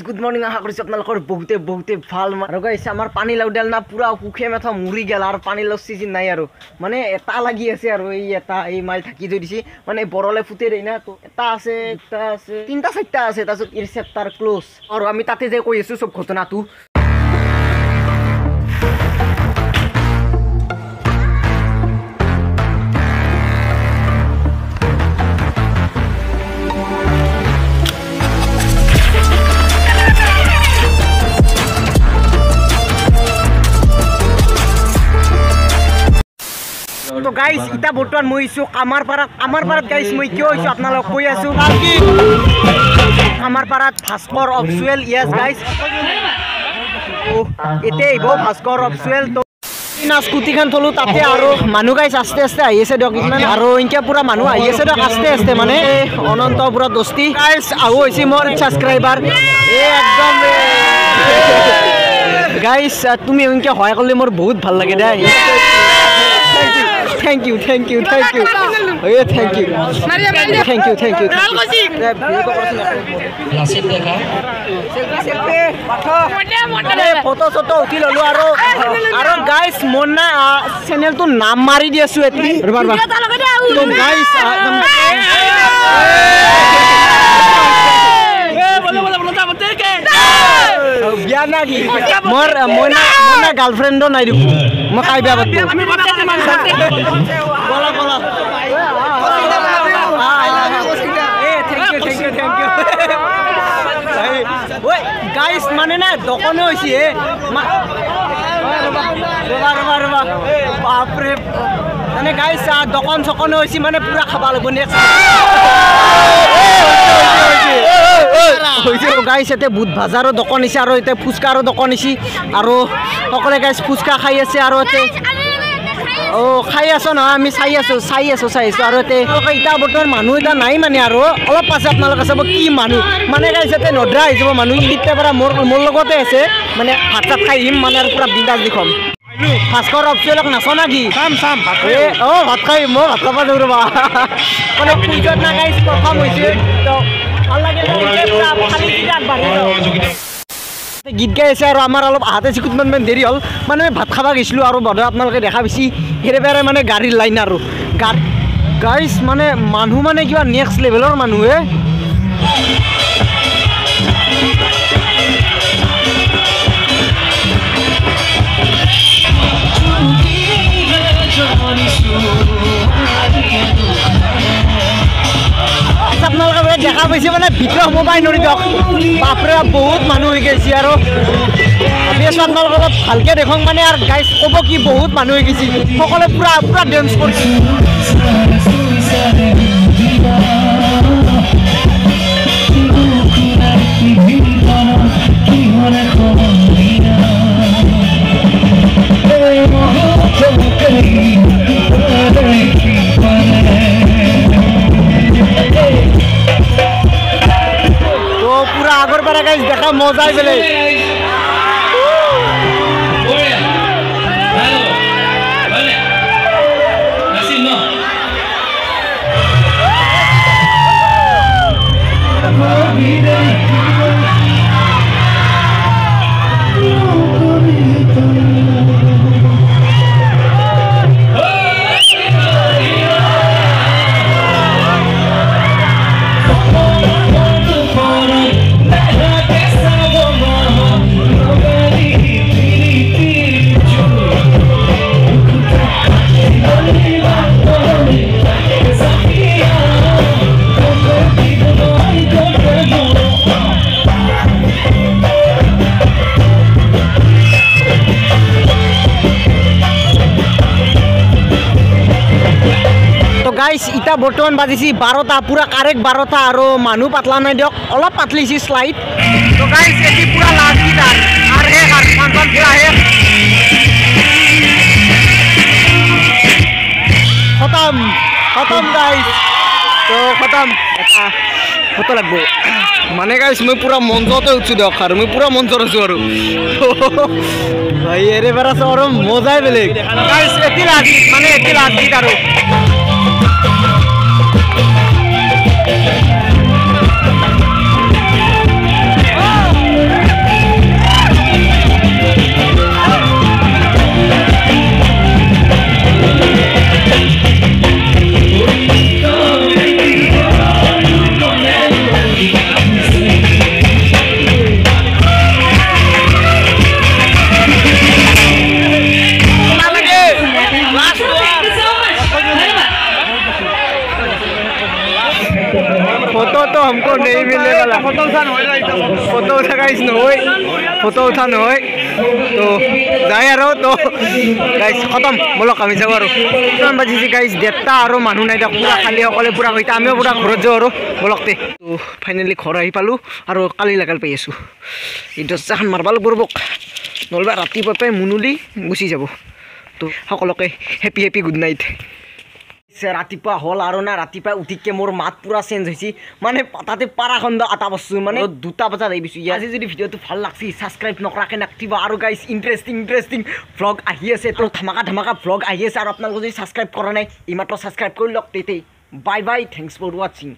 Good morning আশা কৰিছো আপোনালোকৰ বহুতে ভাল আৰু গাইছ আমাৰ পানী লাউ ডাল না পুৰা কুখে মেথা মুৰি গেল আৰু পানী লাউ সিজন নাই আৰু মানে এটা লাগি আছে আৰু এই মাইল থাকি থৈ দিছি মানে বৰলে ফুটে দেই না তো এটা আছে তিনটা চাৰটা আছে তাৰপিছত ৰিসেপ্টাৰ ক্লোজ আৰু আমি তাতে যে কৈ আছো সব ঘটনাটো तो गाइस इटा बर्तमान मैं इछु कामारपारात गाइस मैं क्यों इछु आपनालोक কৈ আছো कामारपारात भास्कर ऑफसुएल यस गाइस ओ एते इबो भास्कर ऑफसुएल तो ना स्कूटी खान थलु ताते आरो मानु गाइस आस्ते आस्ते आइ আছে দক ইমান आरो इनके पूरा मानु आइ আছে দক आस्ते आस्ते माने अनंत पूरा दोस्ती गाइस आउ होइছি मोर सब्सक्राइबर ए एकदम गाइस तुम इनके হয় করলে मोर बहुत ভাল লাগে দে Thank you. Oh yeah, thank you. Foto uthi lolu aro guys monna channel to naam mari di asu eti to guys biana gi mor mona girlfriend do nai diku ma kai bia battu bola thank you ওই guys মানে না দোকানে হইছি রবা বাপ রে মানে guys দোকান সকনে হইছি মানে পুরা খাবা লাগব নেক্সট হইছে গাইস এতে বুট বাজারও দোকান আছে আর এতে ফুচকারও দোকান আছে আর সকলে গাইস ফুচকা খাই আছে আর এতে ও খাই আছো না আমি চাই আছো আৰু এতে ইটা বৰ্তমান মানুহ এটা নাই মানে আৰু অলপ পাছে আপোনালোকে চাব কি মানুহ মানে গাইছ এতে নড্ৰা হৈ যাব মানুহ ইতে পৰা মোৰ লগতে আছে মানে ভাত খাই আহিম মানে আৰু পুৰা বিন্দাছ দেখম ভাস্কৰ অফিচলক নাচ নাকি চাম ও ভাত খাই মই ভাত খাব যাওঁ ৰবা মানে পূজাত না গাইছ প্ৰথম হৈছে তো ভাল লাগে খালি গীত গাই আছে আৰু আমাৰ অলপ আহাতে চিকুটমান দেৰি হ'ল মানে ভাত খাব গৈছিলোঁ আৰু বধ আপোনালোকে দেখা পাইছি হেৰেবাৰে মানে গাড়ীৰ লাইন আৰু গাইছ মানে মানুহ মানে কিবা নেক্সট লেভেলৰ মানুহে আপোনালোকে দেখা পাইছে মানে ভিতৰত সোমাই নৰি দিয়ক বাপৰে বহুত মানুহ হৈ গৈছে আৰু ভাবি আছো আপোনালোকক অলপ ভালকে দেখক মানে আৰু গাইছ ক'ব কি বহুত মানুহ হৈ গৈছে সকলোৱে পুৰা ডেন্স কৰিছে पूरा आगर पर गाइस देखा मजा बेले गाइस इटा बर्तमान बाजिसी 12টা पूरा कारेक्ट 12টা আৰু মানুহ পাতলা নাই দিয়ক অলপ পাতলিছি স্লাইড তো গাইস এটি পুরা লাস্ট গিটার আর হে আর ফাংশন পুরা হে খতম গাইস তো খতম এটা ফটো লাগবো মানে গাইস মই পুরা মঞ্চতে উঠছি দিয়ক আর মই পুরা মঞ্চত আছো আৰু ভাই এৰে বাৰা সৰ মজাই বেলেগ গাইস এটি লাস্ট গিট আৰু तो हमको नहीं मिलने वाला फोटो उठा गाइस নহয় फोटो उठा নহয় तो যাই আৰু তো গাইস খতম বলক আমি যাও আৰু কিমান বাজিছে গাইস দেৰটা আৰু মানুহ নাই পুৰা খালি সকলে পুৰা কইতা আমিও পুৰা ঘৰত যাও আৰু বলকতে তো ফাইনালি ঘৰ আহি পালো আৰু কালি লাগাল পাই আছো এই দছাখন মাৰবা লাগব ৰবক নলবা ৰাতিপুৱা পাই মুনুলি গুচি যাব তো সকলকে হেপি হেপি গুড নাইট ৰাতিপুৱা হল আৰু না ৰাতিপুৱা উঠিকে মোৰ মাত পুৰা চেঞ্জ হৈছে মানে তাতে পাৰাখণ্ড আটা বস্তু মানে 2টা বজাত আহিছো আজি যদি ভিডিঅ'টো ভাল লাগছি সাবস্ক্ৰাইব নকৰাকে নাকটিবা আৰু গাইস ইন্টাৰেষ্টিং ভ্লগ আহি আছে তো ধামাকা ভ্লগ আহি আছে আৰু আপোনালোকে যদি সাবস্ক্ৰাইব কৰা নাই ইমাত্ৰ সাবস্ক্ৰাইব কৰি লওক তেতেই bye bye thanks for watching